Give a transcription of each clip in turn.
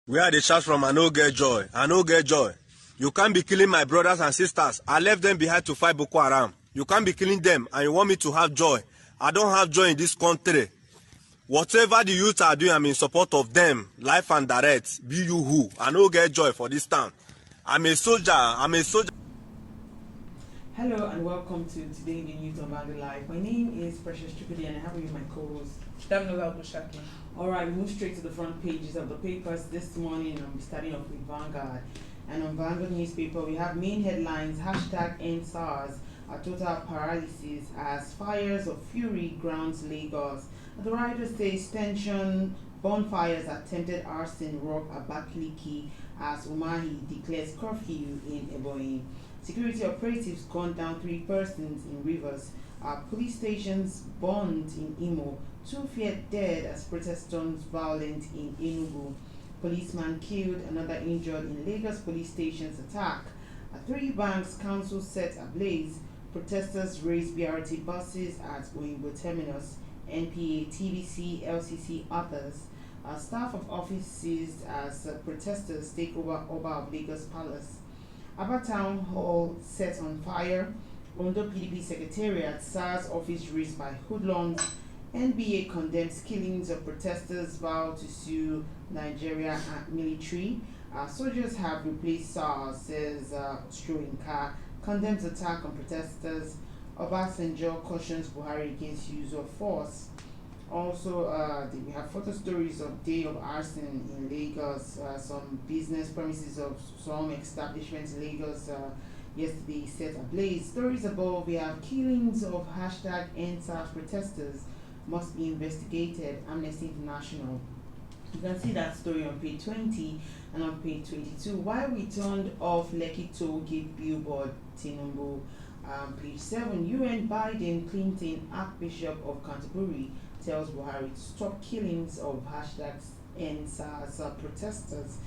Where are the shots from? I no get joy. I no get joy. You can't be killing my brothers and sisters. I left them behind to fight Boko Haram. You can't be killing them and you want me to have joy. I don't have joy in this country. Whatever the youth are doing, I'm in support of them. Life and direct. Be you who. I no get joy for this town. I'm a soldier. I'm a soldier. Hello and welcome to Today in the News on Vanguard Live. My name is Precious Chukudi and I have with my co-host Damnola Bushaki. Alright, we move straight to the front pages of the papers this morning. I'm starting off with Vanguard. And on Vanguard newspaper, we have main headlines, #EndSARS, a total paralysis as fires of fury grounds Lagos. The writer says tension, bonfires, attempted arson rock Lekki as Umahi declares curfew in Ebonyi. Security operatives gunned down 3 persons in Rivers. Police stations burned in Imo. 2 feared dead as protesters violent in Enugu. Policeman killed, another injured in Lagos police station's attack. 3 banks council set ablaze. Protesters raised BRT buses at Oyinbo Terminus. NPA, TVC, LCC, others. Staff of offices as protesters take over Oba of Lagos Palace. Aba Town Hall set on fire. Ondo PDP Secretariat, SARS office razed by hoodlums. NBA condemns killings of protesters, vow to sue Nigeria military. Soldiers have replaced SARS, says Stroinka. Condemns attack on protesters. Obasanjo cautions Buhari against use of force. Also, we have photo stories of day of arson in Lagos. Some business premises of some establishments in Lagos yesterday set ablaze. Stories above, we have killings of #EndSARS protesters must be investigated. Amnesty International. You can see that story on page 20 and on page 22. Why we turned off Lekki toll gate billboard, Tinubu. Page 7, UN Biden Clinton Archbishop of Canterbury tells Buhari to stop killings of #EndSARS protesters.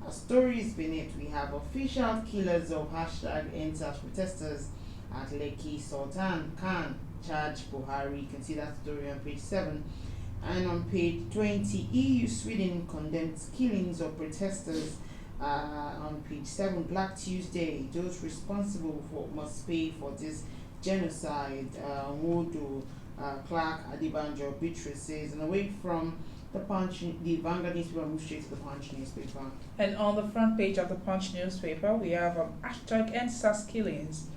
Stories beneath, we have official killers of #EndSARS protesters at Lekki. Sultan Khan charge Buhari. You can see that story on page 7. And on page 20, EU Sweden condemns killings of protesters. On page 7, Black Tuesday, those responsible must pay for this genocide. Wodo, Clark, Adibanjo, Beatrice says. And away from the Punch, the Vanguard newspaper, move straight to the Punch newspaper. And on the front page of the Punch newspaper, we have #EndSARS killings,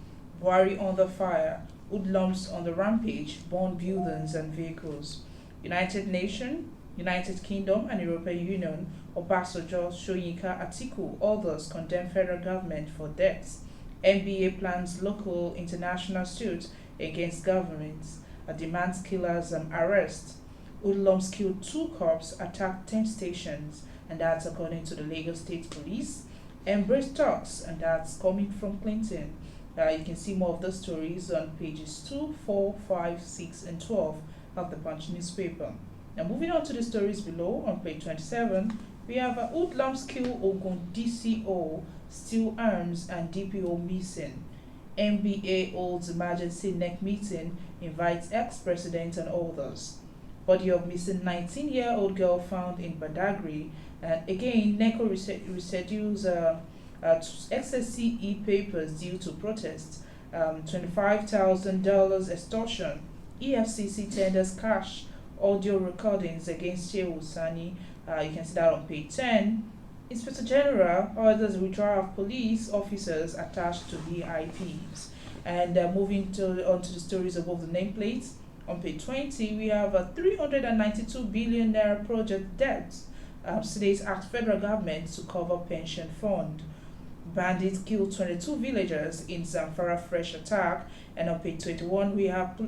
Buhari on the fire, hoodlums on the rampage, burn buildings and vehicles. United Nations, United Kingdom and European Union, Obasanjo, Soyinka, Atiku, others condemn federal government for deaths. NBA plans local international suit against governments. Demands killers arrest. Hoodlums killed 2 cops, attacked 10 stations, and that's according to the Lagos State Police. Embrace talks, and that's coming from Clinton. You can see more of the stories on pages 2, 4, 5, 6, and 12 of the Punch newspaper. Now moving on to the stories below, on page 27, we have hoodlums kill Ogun DCO, steal arms, and DPO missing. NBA holds emergency NEC meeting, invites ex-president and others. Body of missing 19-year-old girl found in Badagry. And again, NECO reschedules XSCE papers due to protest. $25,000 extortion. EFCC tenders cash audio recordings against Shehu Sani. You can see that on page 10. Inspector General orders withdrawal of police officers attached to VIPs. And moving onto the stories above the nameplates. On page 20, we have a 392 billion naira project debt. States ask federal government to cover pension fund. Bandits killed 22 villagers in Zamfara fresh attack. And on page 21, we have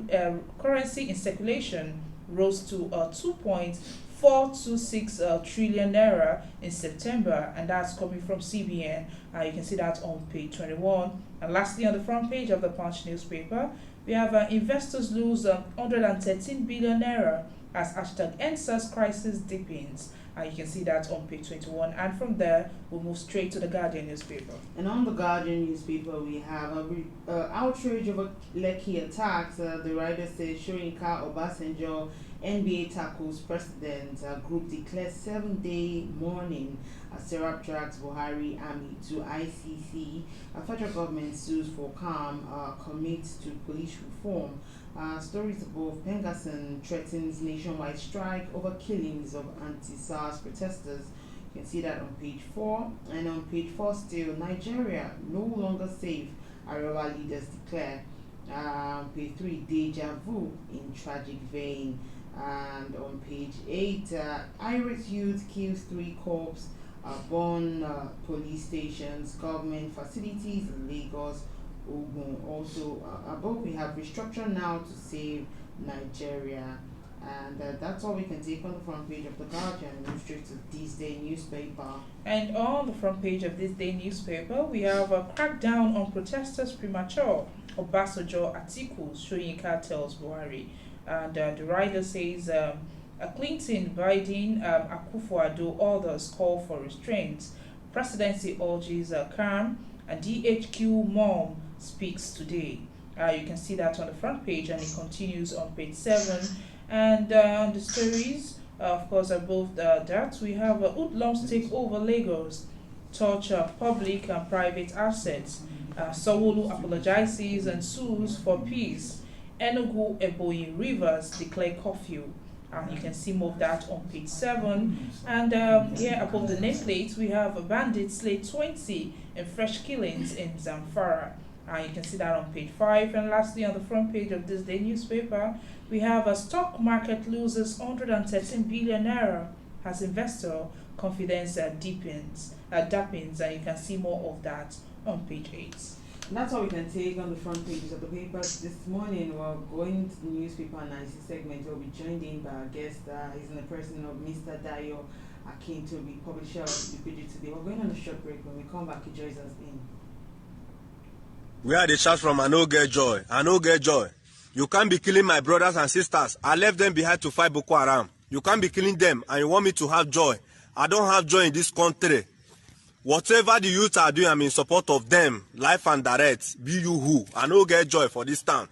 currency in circulation rose to 2.426 trillion naira in September, and that's coming from CBN. You can see that on page 21. And lastly, on the front page of the Punch newspaper, we have investors lose 113 billion naira as #EndSARS crisis deepens. You can see that on page 21. And from there, we'll move straight to the Guardian newspaper. And on the Guardian newspaper, we have outrage over Lekki attacks. The writer says Soyinka, Obasanjo, NBA tackles president. Group declares 7-day mourning as Serap drags Buhari army to ICC. Federal government sues for calm, commits to police reform. Stories above: Pengasson threatens nationwide strike over killings of anti-SARS protesters. You can see that on page 4. And on page 4 still, Nigeria no longer safe, Arewa leaders declare. Page 3, deja vu in tragic vein. And on page 8, Irish youth kills 3 cops, burn police stations, government facilities in Lagos, Ogun. Also above we have restructure now to save Nigeria. And that's all we can take on the front page of the Guardian. Move straight to this day newspaper. And on the front page of this day newspaper, we have a crackdown on protesters premature. Obasanjo articles showing cartels Buhari. And the writer says Clinton, Biden, Akufo-Addo, others call for restraint. Presidency urges calm. And DHQ mom speaks today. You can see that on the front page, and it continues on page 7. And the stories, of course, above that, we have hoodlums take over Lagos, touch public and private assets. Sowolu apologizes and sues for peace. Enugu, Ebonyi Rivers declare curfew. You can see more of that on page 7. And here above the nameplate, we have bandits slay 20 in fresh killings in Zamfara. You can see that on page 5. And lastly, on the front page of this day newspaper, we have a stock market loses 113 billion naira as investor confidence dampens. And you can see more of that on page 8. And that's all we can take on the front pages of the papers this morning. We're going to the newspaper analysis segment. We'll be joined in by our guest. He's in the person of Mr. Dayo Akintobi, publisher of the page today. We're going on a short break. When we come back, he joins us in. We had a shout from I no get joy. I no get joy. You can't be killing my brothers and sisters. I left them behind to fight Boko Haram. You can't be killing them and you want me to have joy. I don't have joy in this country. Whatever the youth are doing, I'm in support of them. Life and direct. Be you who. I no get joy for this town.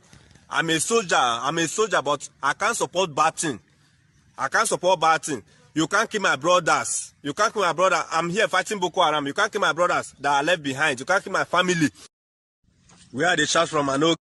I'm a soldier, but I can't support bad thing. I can't support bad thing. You can't kill my brothers. You can't kill my brother. I'm here fighting Boko Haram. You can't kill my brothers that are left behind. You can't kill my family. We had a shout from I no.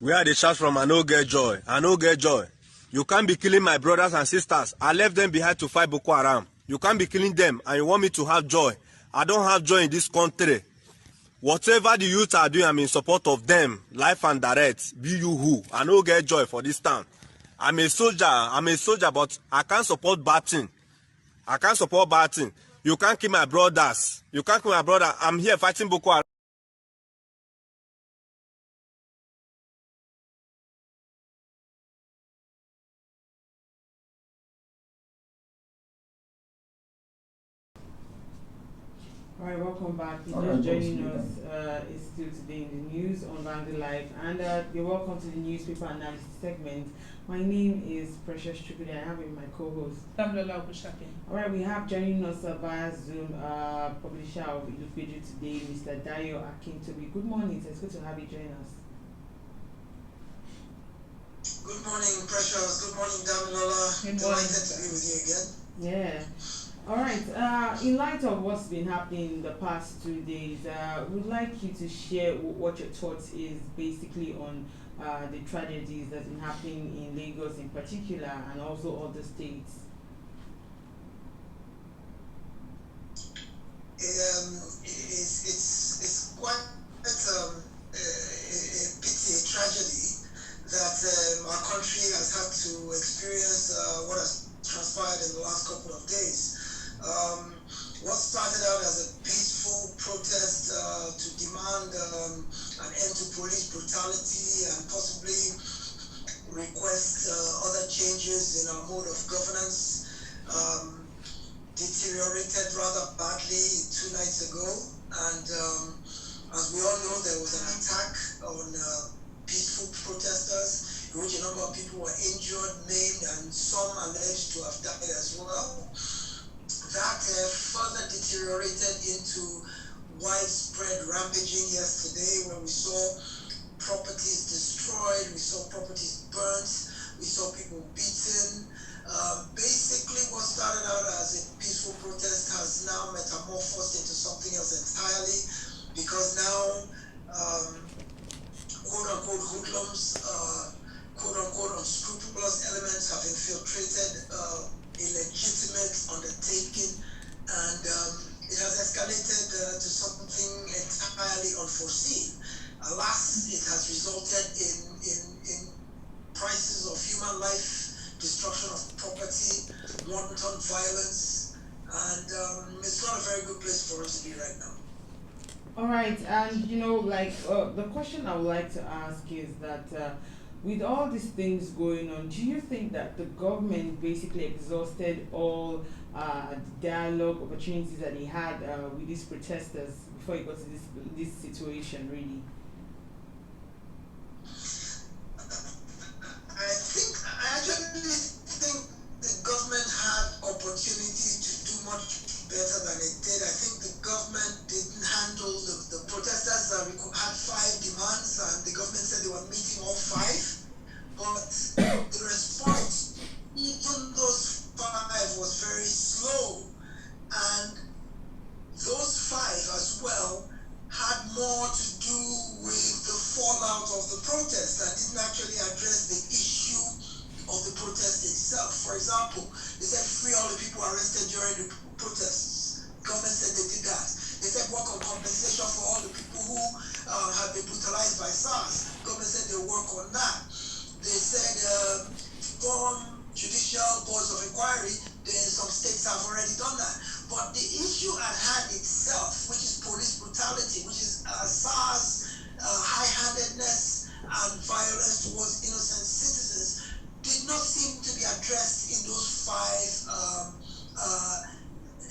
We had a shout from I no get joy. I no get joy. You can't be killing my brothers and sisters. I left them behind to fight Boko Haram. You can't be killing them and you want me to have joy. I don't have joy in this country. Whatever the youth are doing, I'm in support of them. Life and direct. Be you who. I no get joy for this town. I'm a soldier, but I can't support bad thing. I can't support bad thing. You can't kill my brothers. You can't kill my brother. I'm here fighting Boko Haram. All right, welcome back. If All you're right, joining boss, us, it's still today in the news on Vanguard Live, and you're welcome to the newspaper analysis segment. My name is Precious Chukudi. I have with my co-host. Damilola Ogunshakin. All right, we have joining us via Zoom, publisher of Ilupeju today, Mr. Dayo Akintobi. Good morning. It's good to have you join us. Good morning, Precious. Good morning, Damilola. Good morning. Delighted to be with you again. Yeah. All right. In light of what's been happening in the past 2 days, we'd like you to share what your thoughts is basically on the tragedies that's been happening in Lagos in particular and also other states. It's quite a pity, a tragedy that our country has had to experience what has transpired in the last couple of days. What started out as a peaceful protest to demand an end to police brutality and possibly request other changes in our mode of governance deteriorated rather badly 2 nights ago. And as we all know, there was an attack on peaceful protesters in which a number of people were injured, maimed, and some alleged to have died as well. That further deteriorated into widespread rampaging yesterday, where we saw properties destroyed, we saw properties burnt, we saw people beaten. Basically, what started out as a peaceful protest has now metamorphosed into something else entirely, because now quote-unquote hoodlums, quote-unquote unscrupulous elements have infiltrated a legitimate undertaking, and it has escalated to something entirely unforeseen. Alas, it has resulted in prices of human life, destruction of property, wanton violence, and it's not a very good place for us to be right now. All right, and the question I would like to ask is that with all these things going on, do you think that the government basically exhausted all dialogue opportunities that they had with these protesters before it got to this situation, really? I actually think the government had opportunity to do much better than it did. I think the government didn't handle the protesters that had 5 demands, and the government said they were meeting all 5. But the response, even those 5, was very slow, and those 5 as well had more to do with the fallout of the protest and didn't actually address the issue of the protest itself. For example, they said free all the people arrested during the protests. The government said they did that. They said work on compensation for all the people who have been brutalized by SARS. The government said they work on that. They said form judicial boards of inquiry. Some states have already done that. But the issue at hand itself, which is police brutality, which is SARS, high-handedness and violence towards innocent citizens, did not seem to be addressed in those 5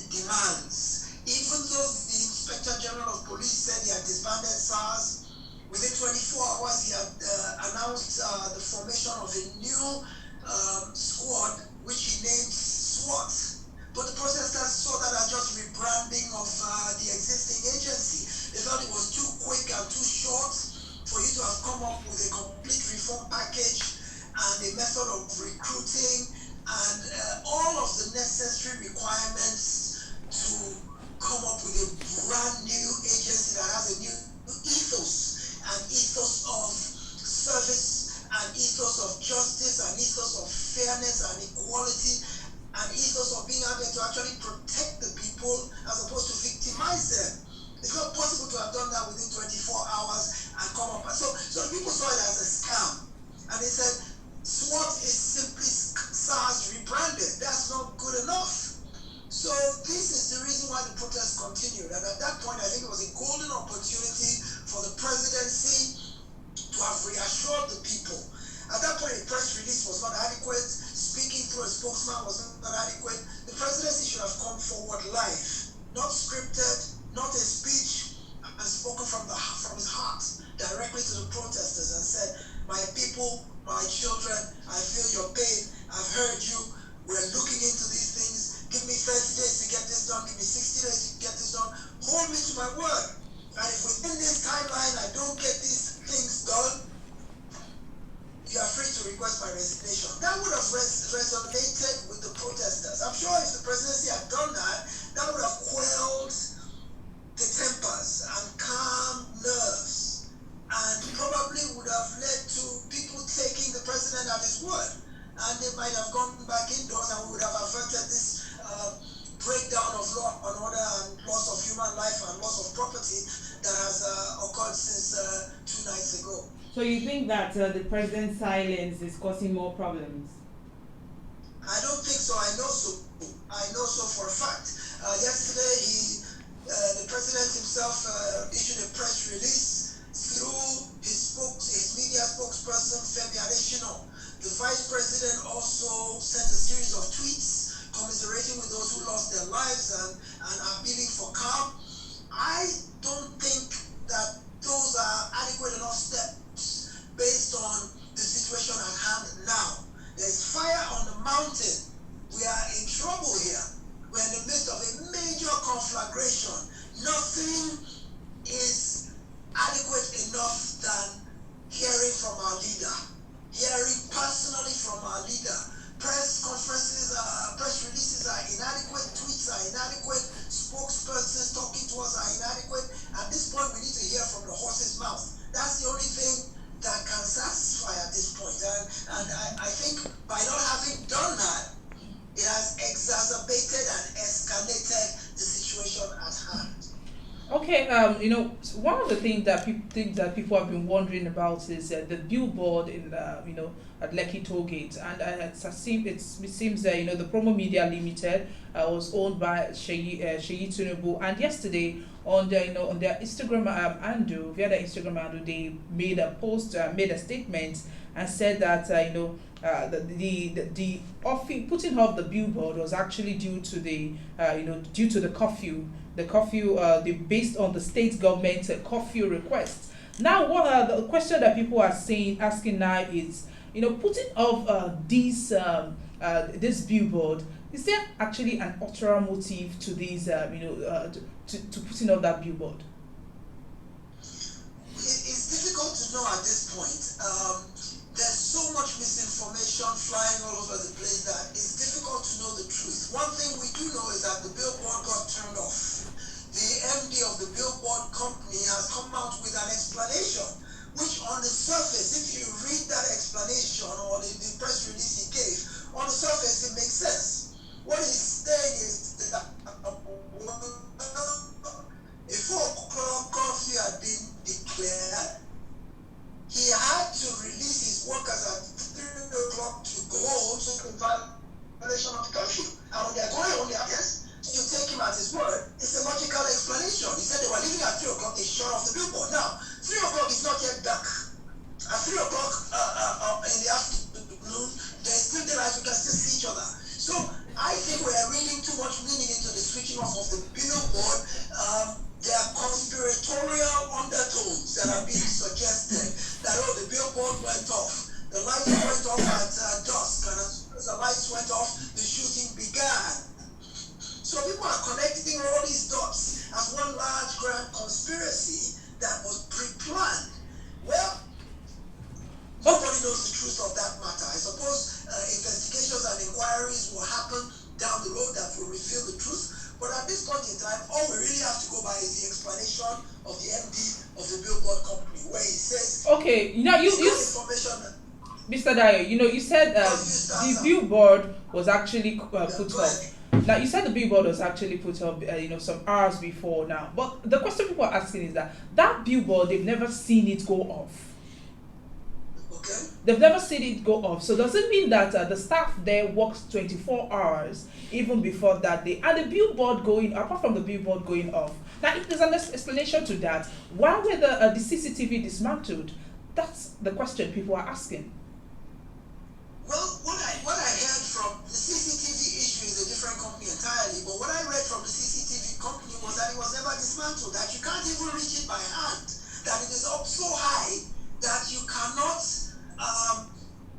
demands. Even though the Inspector General of Police said he had disbanded SARS, within 24 hours he had announced the formation of a new squad, which he named SWAT. But the protesters saw that as just rebranding of the existing agency. They felt it was too quick and too short for you to have come up with a complete reform package and a method of recruiting and all of the necessary requirements to come up with a brand new agency that has a new ethos, an ethos of service, an ethos of justice, an ethos of fairness and equality, an ethos of being able to actually protect the people as opposed to victimize them. It's not possible to have done that within 24 hours and come up. So the people saw it as a scam. And they said, SWAT is simply SARS rebranded. That's not good enough. So this is the reason why the protest continued. And at that point, I think it was a golden opportunity for the presidency to have reassured the people. At that point, a press release was not adequate. Speaking through a spokesman was not adequate. The presidency should have come forward live, not scripted, not a speech and spoken from his heart directly to the protesters and said, my people, my children, I feel your pain, I've heard you, we're looking into these things, give me 30 days to get this done, give me 60 days to get this done, hold me to my word. And if within this timeline I don't get these things done, you are free to request my resignation. That would have resonated with the protesters. I'm sure if the presidency had done that, that would have quelled the tempers and calmed nerves, and probably would have led to people taking the president at his word. And they might have gone back indoors and would have averted this breakdown of law and order and loss of human life and loss of property that has occurred since 2 nights ago. So you think that the president's silence is causing more problems? I don't think so. I know so. I know so for a fact. Yesterday, the president himself issued a press release through his media spokesperson, Femi Adesina. The vice president also sent a series of tweets commiserating with those who lost their lives and appealing for calm. I don't think that those are adequate enough steps based on the situation at hand now. There's fire on the mountain. We are in trouble here. We're in the midst of a major conflagration. Nothing is adequate enough than hearing from our leader, hearing personally from our leader. Press conferences, press releases are inadequate, tweets are inadequate, spokespersons talking to us are inadequate. At this point, we need to hear from the horse's mouth. That's the only thing that can satisfy at this point. And I think by not having done that, it has exacerbated and escalated the situation at hand. Okay, one of the things that people have been wondering about is the billboard in at Lekki tollgate, and it seems that the Promo Media Limited was owned by Sheyi Tinubu, and yesterday on their Instagram handle, via their Instagram handle, they made a post, made a statement, and said that the putting off the billboard was actually due to the curfew. The curfew, based on the state government's curfew request. Now, what the question that people are asking now is, putting off this billboard, is there actually an ulterior motive to these, to putting off that billboard? It's difficult to know at this point. There's so much misinformation flying all over the place that it's difficult to know the truth. One thing we do know is that the billboard got turned off. The MD of the billboard company has come out with an explanation, which on the surface, if you read that explanation or the press release he gave, on the surface it makes sense. What he's saying is that a 4 o'clock curfew had been declared. He had to release his workers at 3 o'clock to go home, so in violation of the curfew. And when they're going home, yes, you take him at his word. It's a logical explanation. He said they were leaving at 3 o'clock, they shut off the billboard. Now, 3 o'clock is not yet dark. At 3 o'clock in the afternoon, there's still daylight, we can still see each other. So I think we are reading too much meaning into the switching off of the billboard. There are conspiratorial undertones that are being suggested that, the billboard went off. The lights went off at dusk, and as the lights went off, the shooting began. So people are connecting all these dots as one large grand conspiracy that was pre-planned. Well, nobody knows the truth of that matter. I suppose investigations and inquiries will happen down the road that will reveal the truth. But at this point in time, all we really have to go by is the explanation of the MD of the billboard company, where he says, okay, you information. Mr. Dayo, you said the billboard was actually put up. Now, you said the billboard was actually put up, some hours before now. But the question people are asking is that billboard, they've never seen it go off. Okay. They've never seen it go off. So does it mean that the staff there works 24 hours even before that day? And the billboard apart from the billboard going off, now if there's an explanation to that, why were the CCTV dismantled? That's the question people are asking. Well, what I heard from the CCTV issue is a different company entirely, but what I read from the CCTV company was that it was never dismantled. dismantled, that you can't even reach it by hand, that it is up so high that you cannot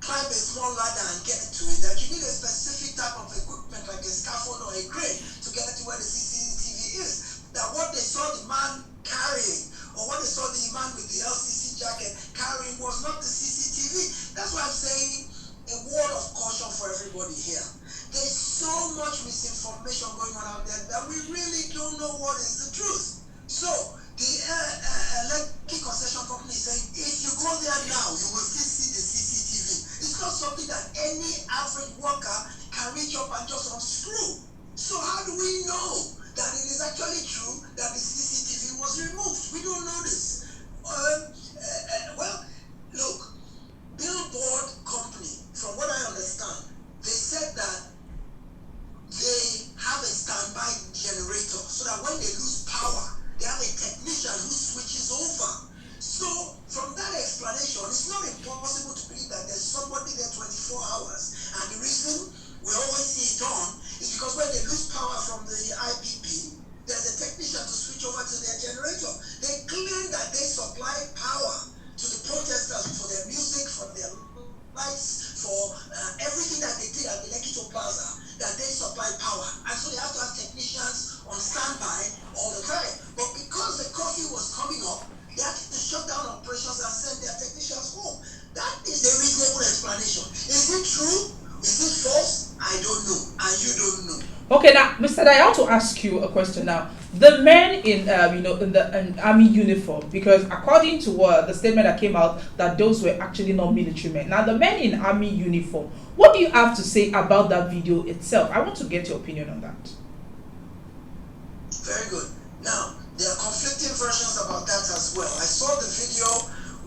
climb a small ladder and get to it, that you need a specific type of equipment like a scaffold or a crane to get to where the CCTV is. That what they saw the man carrying, or what they saw the man with the LCC jacket carrying, was not the CCTV. That's why I'm saying a word of caution for everybody here. There's so much misinformation going on out there that we really don't know what is the truth. So the Lekki concession company is saying, if you go there now, you will still see the CCTV. It's not something that any average worker can reach up and just unscrew. So how do we know that it is actually true that the CCTV was removed? We don't know this. Well, look, Billboard company, from what I understand, they said that they have a standby generator so that when they lose power, they have a technician who switches over. So from that explanation, it's not impossible to believe that there's somebody there 24 hours. And the reason we always see it on is because when they lose power from the IPP, there's a technician to switch over to their generator. They claim that they supply power to the protesters for their music, for their lights, for everything that they did at the Lekki Plaza, that they supply power. And so they have to have technicians on standby all the time. But because the curfew was coming up, they had to shut down operations and send their technicians home. That is the reasonable explanation. Is it true? Is it false? I don't know. And you don't know. Okay, now, Mr. I want to ask you a question now. The men in the army uniform, because according to the statement that came out, that those were actually not military men. Now, the men in army uniform, what do you have to say about that video itself? I want to get your opinion on that. Very good. Now, there are conflicting versions about that as well. I saw the video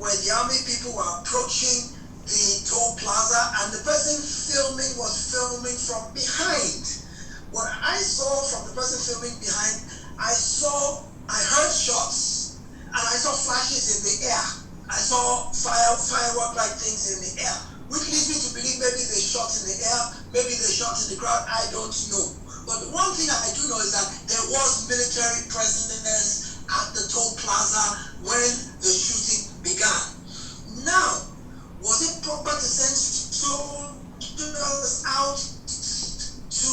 where the army people were approaching the toll plaza and the person filming was filming from behind. What I saw from the person filming behind, I heard shots and I saw flashes in the air. I saw firework-like things in the air, which leads me to believe maybe they shot in the air, maybe they shot in the crowd, I don't know. But one thing I do know is that there was military presence at the toll plaza when the shooting began. Now, was it proper to send soldiers out to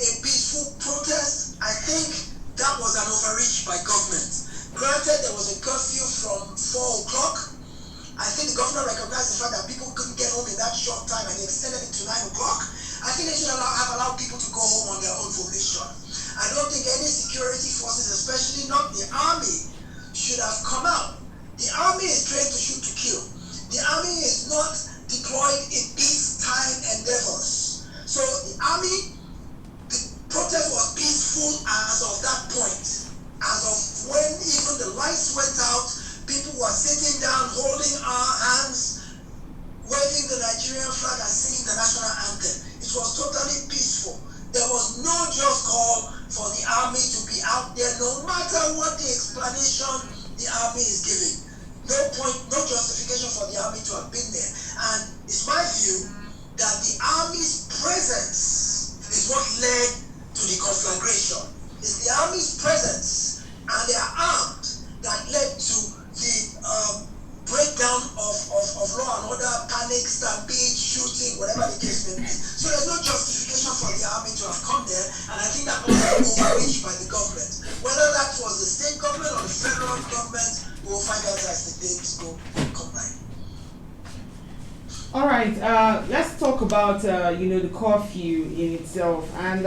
a peaceful protest? I think that was an overreach by government. Granted, there was a curfew from 4 o'clock. I think the governor recognized the fact that people couldn't get home in that short time and they extended it to 9 o'clock. I think they should have allowed people to go home on their own volition. I don't think any security forces, especially not the army, should have come out. The army is trained to shoot to kill. The army is not deployed in peacetime endeavors. So the army, the protest was peaceful as of that point. As of when even the lights went out, people were sitting down, holding our hands, waving the Nigerian flag and singing the national anthem. It was totally peaceful. There was no just call for the army to be out there, no matter what the explanation the army is giving. No point, no justification for the army to have been there. And it's my view that the army's presence is what led to the conflagration. It's the army's presence and they are armed that led to the breakdown of law and order, panic, stampede, shooting, whatever the case may be. So there's no justification for the army to have come there, and I think that was overreached by the government. Whether that was the state government or the federal government, we'll find out as the days come by. All right, let's talk about the curfew in itself, and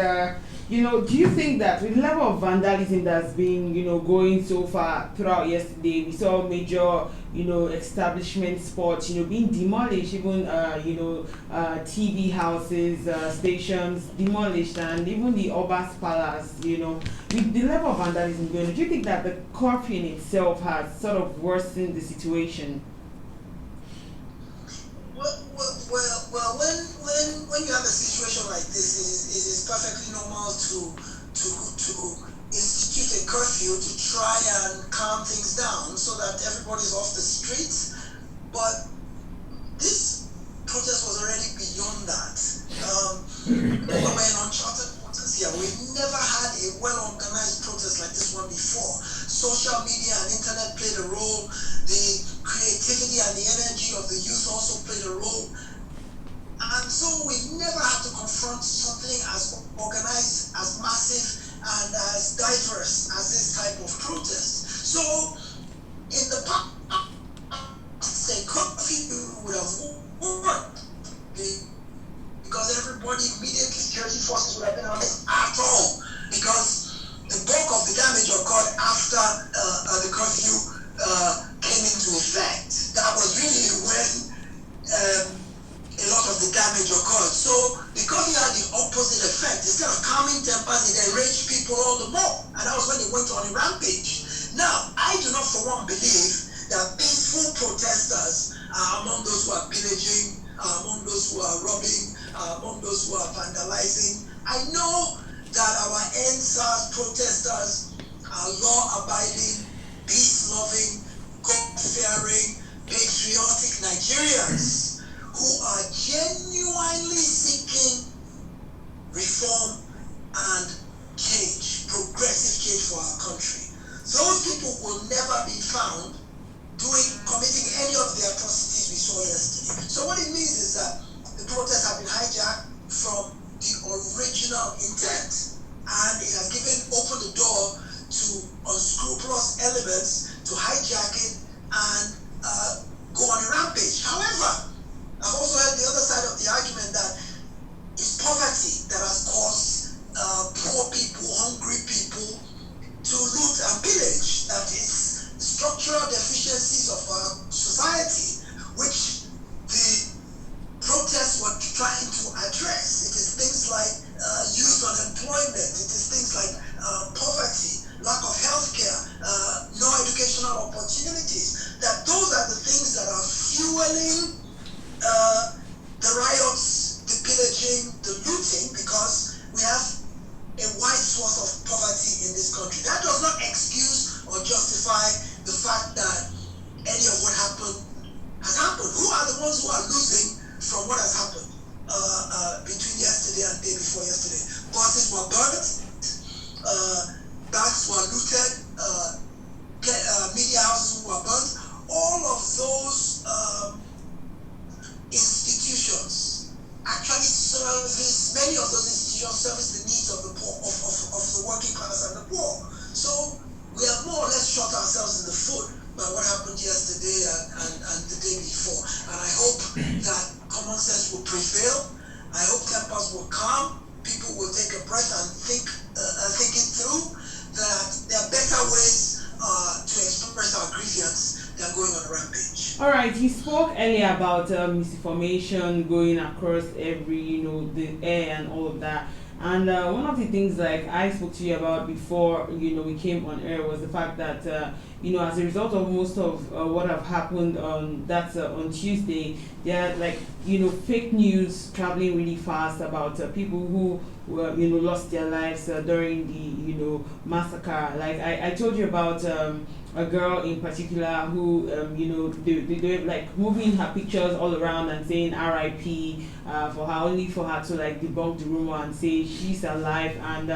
do you think that with the level of vandalism that's been going so far throughout yesterday, we saw major establishment spots being demolished, even TV houses, stations demolished, and even the Oba's Palace, with the level of vandalism going on, do you think that the curfew in itself has sort of worsened the situation? Well, when you have a situation like this, it is perfectly normal to institute a curfew to try and calm things down so that everybody's off the streets. But this protest was already beyond that. We're in uncharted waters here. We've never had a well-organized protest like this one before. social media and internet played a role. The creativity and the energy of the youth also played a role. And so we never had to confront something as organized, as massive, and as diverse as this type of protest. So in the past, say, Curfew would have worked because everybody, immediately security forces would have been on it at all, because the bulk of the damage occurred after the curfew came into effect. That was really when a lot of the damage occurred. So because it had the opposite effect, instead of calming tempers, it enraged people all the more. And that was when it went on a rampage. Now, I do not for one believe that peaceful protesters are among those who are pillaging, among those who are robbing, among those who are vandalizing. I know that our NSAS protesters are law-abiding, peace-loving, God-fearing, patriotic Nigerians who are genuinely seeking reform and change, progressive change for our country. Those people will never be found committing any of the atrocities we saw yesterday. So what it means is that the protests have been hijacked from the original intent, and it has opened the door to unscrupulous elements to hijack it and go on a rampage. However, I've also heard the other side of the argument that it's poverty that has caused poor people, hungry people to loot and pillage. That is structural deficiencies of our society, which the protests were trying to address. It is things like youth unemployment. It is things like poverty, lack of healthcare, no educational opportunities. That those are the things that are fueling the riots, the pillaging, the looting, because we have a wide source of poverty in this country. That does not excuse or justify the fact that any of what happened has happened. Who are the ones who are losing from what has happened between yesterday and the day before yesterday? Buses were burnt, banks were looted, media houses were burnt. All of those institutions actually many of those institutions service the needs of the poor, of the working class and the poor. So we have more or less shot ourselves in the foot by what happened yesterday and the day before. And I hope that common sense will prevail. I hope tempers will calm. People will take a breath and think it through, that there are better ways to express our grievance than going on a rampage. All right, you spoke earlier about misinformation going across every, the air and all of that. And one of the things like I spoke to you about before, we came on air was the fact that, as a result of most of what have happened on Tuesday, there are fake news traveling really fast about people who were, lost their lives during the, massacre. Like I told you about a girl in particular who, they like moving her pictures all around and saying R.I.P. For her, only for her to debunk the rumor and say she's alive, and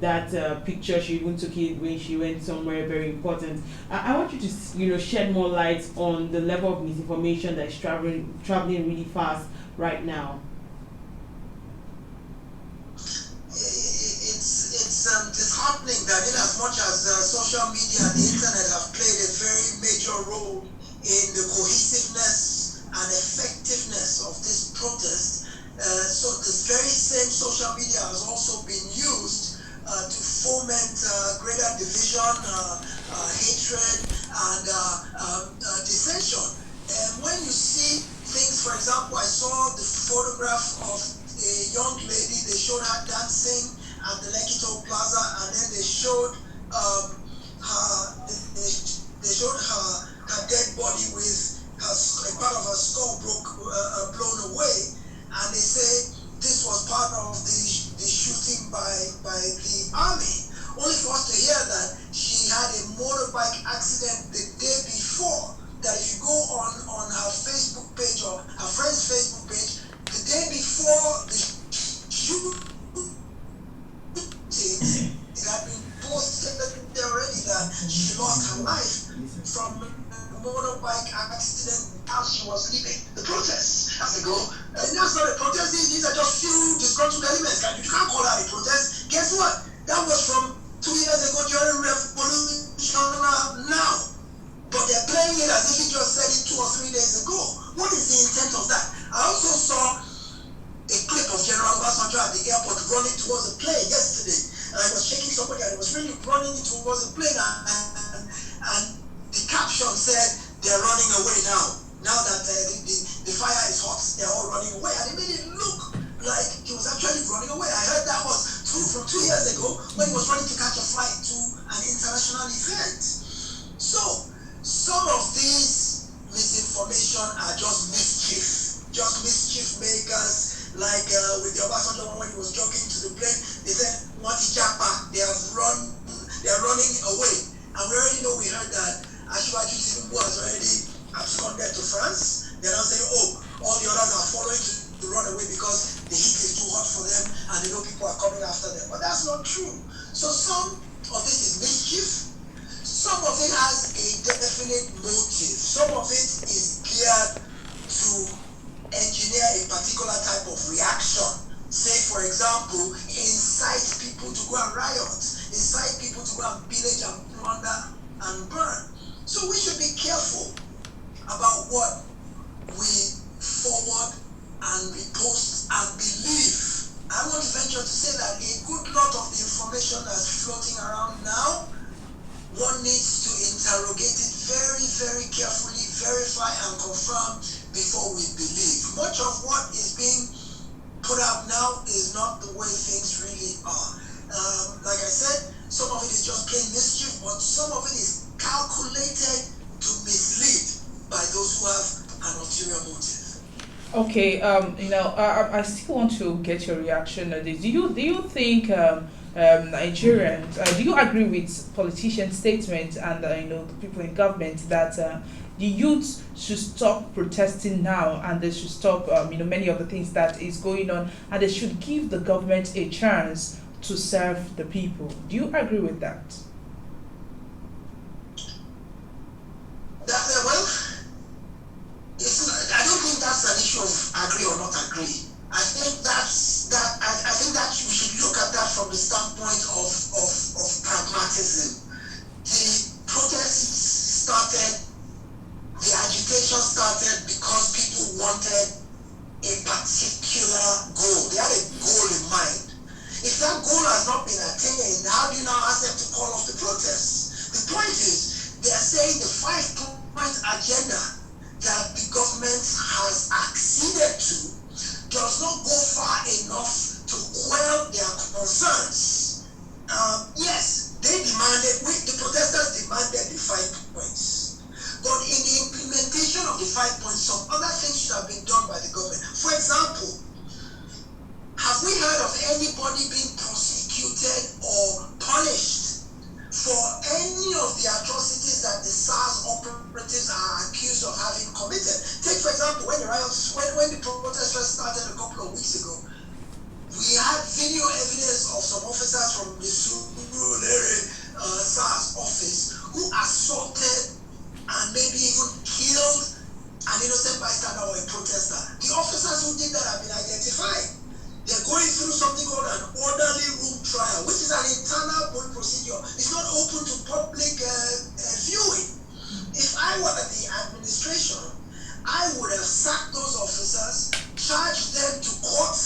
that picture she even took it when she went somewhere very important. I want you to shed more light on the level of misinformation that is traveling really fast right now. It's disheartening that in as much as social media and the internet have played a very major role in the cohesiveness and effectiveness of this protest, so this very same social media has also been used to foment greater division, hatred, and dissension. When you see things, for example, I saw the photograph of a young lady. They showed her dancing at the Lekki Plaza, and then they showed her dead body with a part of her skull blown away, and they say this was part of the shooting by the army, only for us to hear that she had a motorbike accident the day before. That if you go on her Facebook page or her friend's Facebook page, the day before the shooting, it had been posted there already that she lost Guess what? That was from 2 years ago during revolution now. But they're playing it as if he just said it 2 or 3 days ago. What is the intent of that? I also saw a clip of General Obasanjo at the airport running towards a plane yesterday. And I was shaking somebody and he was really running towards a plane and the caption said, they're running away now. Now that the fire is hot, they're all running away. And it made it look like he was actually running away. I heard that was from 2 years ago when he was running to catch a flight to an international event. So, some of these misinformation are just mischief makers, like with the Obasanjo one when he was jogging to the plane, they said, Monty Japa, they are running away. And we already know, we heard that Ashwaju Tinubu has already absconded to France. They're now saying, oh, all the others are following to run away because the heat is too hot for them and they know people are coming after them. But that's not true. So some of this is mischief. Some of it has a definite motive. Some of it is geared to engineer a particular type of reaction. Say, for example, incite people to go and riot, incite people to go and pillage and plunder and burn. So we should be careful about what we forward and repost and believe. I want to venture to say that a good lot of the information that's floating around now, one needs to interrogate it very, very carefully, verify and confirm before we believe. Much of what is being put out now is not the way things really are. Like I said, some of it is just plain mischief, but some of it is calculated to mislead by those who have an ulterior motive. Okay, I still want to get your reaction on this. Do you think Nigerians, do you agree with politicians' statements and the people in government that the youth should stop protesting now and they should stop many of the things that is going on and they should give the government a chance to serve the people? Do you agree with that? Well, I don't think that's an issue of agree or not agree. I think that we should look at that from the standpoint of pragmatism. The protests started, the agitation started because people wanted a particular goal. They had a goal in mind. If that goal has not been attained, how do you now ask them to call off the protests? The point is, they are saying the 5-point agenda that the government has acceded to does not go far enough to quell their concerns. Yes, the protesters demanded the 5 points. But in the implementation of the 5 points, some other things should have been done by the government. For example, have we heard of anybody being prosecuted or punished for any of the atrocities that the SARS operatives are accused of having committed? Take, for example, when the protests first started a couple of weeks ago, we had video evidence of some officers from the Surulere SARS office who assaulted and maybe even killed an innocent bystander or a protester. The officers who did that have been identified. They're going through something called an orderly room trial, which is an internal court procedure. It's not open to public viewing. If I were the administration, I would have sacked those officers, charged them to court,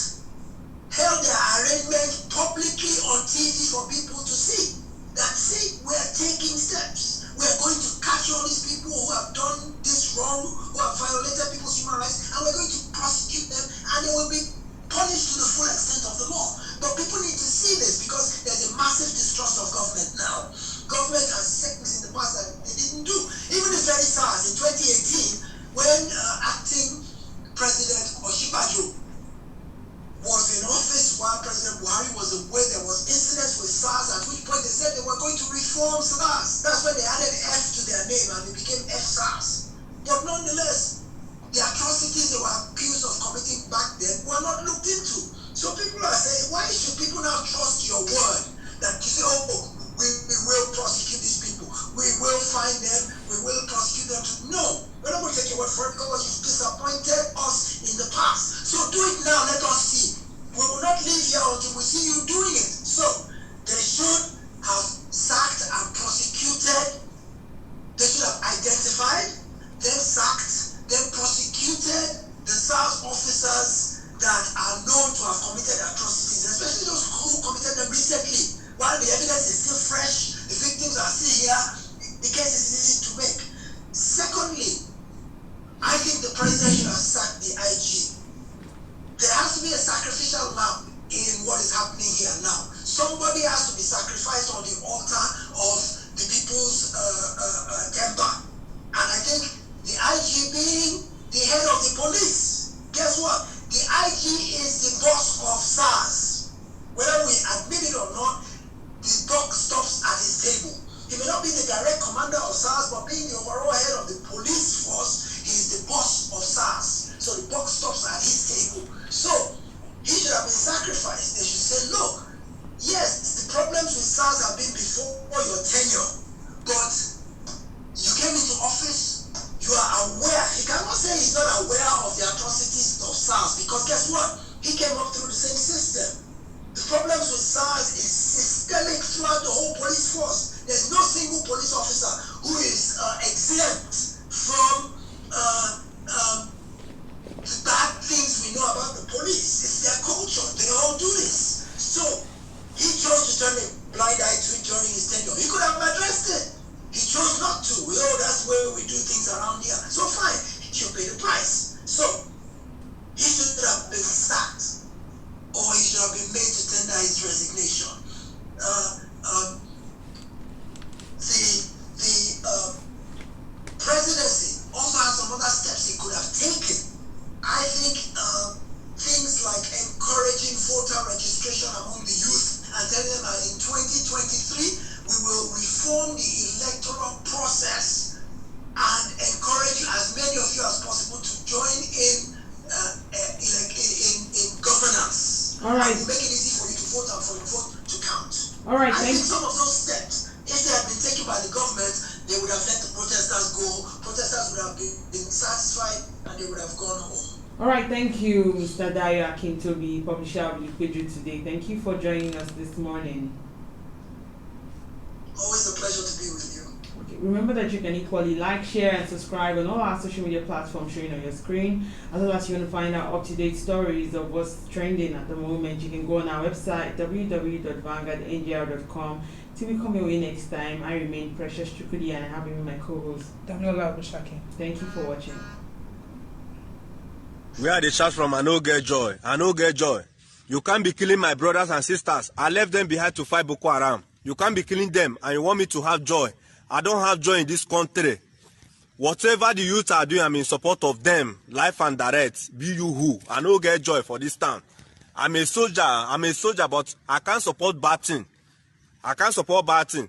held their arraignment publicly on TV for people to see. That, see, we're taking steps. We're going to catch all these people who have done this wrong, who have violated people's human rights, and we're going to prosecute them, and they will be punished to the full extent of the law. But people need to see this because there's a massive distrust of government now. Government has said things in the past that they didn't do. Even the very SARS in 2018, when acting President Osinbajo was in office while President Buhari was away, there was incidents with SARS, at which point they said they were going to reform SARS. That's when they added F to their name and it became FSARS. But nonetheless, the atrocities they were accused of committing back then were not looked into. So people are saying, why should people now trust your word? That you say, oh, we will prosecute these people. We will find them. We will prosecute them. No, we're not going to take your word for it because you've disappointed us in the past. So do it now. Let us see. We will not leave here until we see you doing it. So immediately while the evidence is still fresh, the victims are still here, the case is easy to make. Secondly, I think the president should have sacked the IG. There has to be a sacrificial lamb in what is happening here now. Somebody has to be sacrificed on the altar of the people's temper. And I think the IG being the head of the police, guess what? The IG is the boss of SARS. Whether we admit it or not, the buck stops at his table. He may not be the direct commander of SARS, but being the overall head of the police force, he's the boss of SARS. So the buck stops at his table. So he should have been sacrificed. They should say, look, yes, the problems with SARS have been before your tenure, but you came into office, you are aware. He cannot say he's not aware of the atrocities of SARS, because guess what? He came up through the same system. The problems with SARS is systemic throughout the whole police force. There's no single police officer who is exempt from the bad things we know about the police. It's their culture. They all do this. So he chose to turn a blind eye to it during his tenure. He could have addressed it. He chose not to. Oh, that's where we do things around here. So fine, he should pay the price. So he should have been sacked, or he should have been made to tender his resignation. The presidency also has some other steps he could have taken. I think things like encouraging voter registration among the youth and telling them that in 2023 we will reform the electoral process and encourage as many of you as possible to join in governance. All right. And make it easy for you to vote and for your vote to count. All right, I thank think some of those steps, if they had been taken by the government, they would have let the protesters go. Protesters would have been satisfied and they would have gone home. All right, thank you, Mr. Dayo Akintobi, publisher of Lekki today. Thank you for joining us this morning. Always a pleasure to be with you. Okay, remember that you can equally like, share, and subscribe on all our social media platforms showing on your screen. As well as you want to find out up-to-date stories of what's trending at the moment, you can go on our website www.vanguardngr.com. Till we come your way next time, I remain Precious Chukudi and I have been with my co-host Daniel Abushaki. Thank you for watching. Where they shout from, I no get joy. I no get joy. You can't be killing my brothers and sisters. I left them behind to fight Boko Haram. You can't be killing them and you want me to have joy. I don't have joy in this country. Whatever the youth are doing, I'm in support of them. Life and direct. Be you who. I no get joy for this town. I'm a soldier, but I can't support bad thing. I can't support bad thing.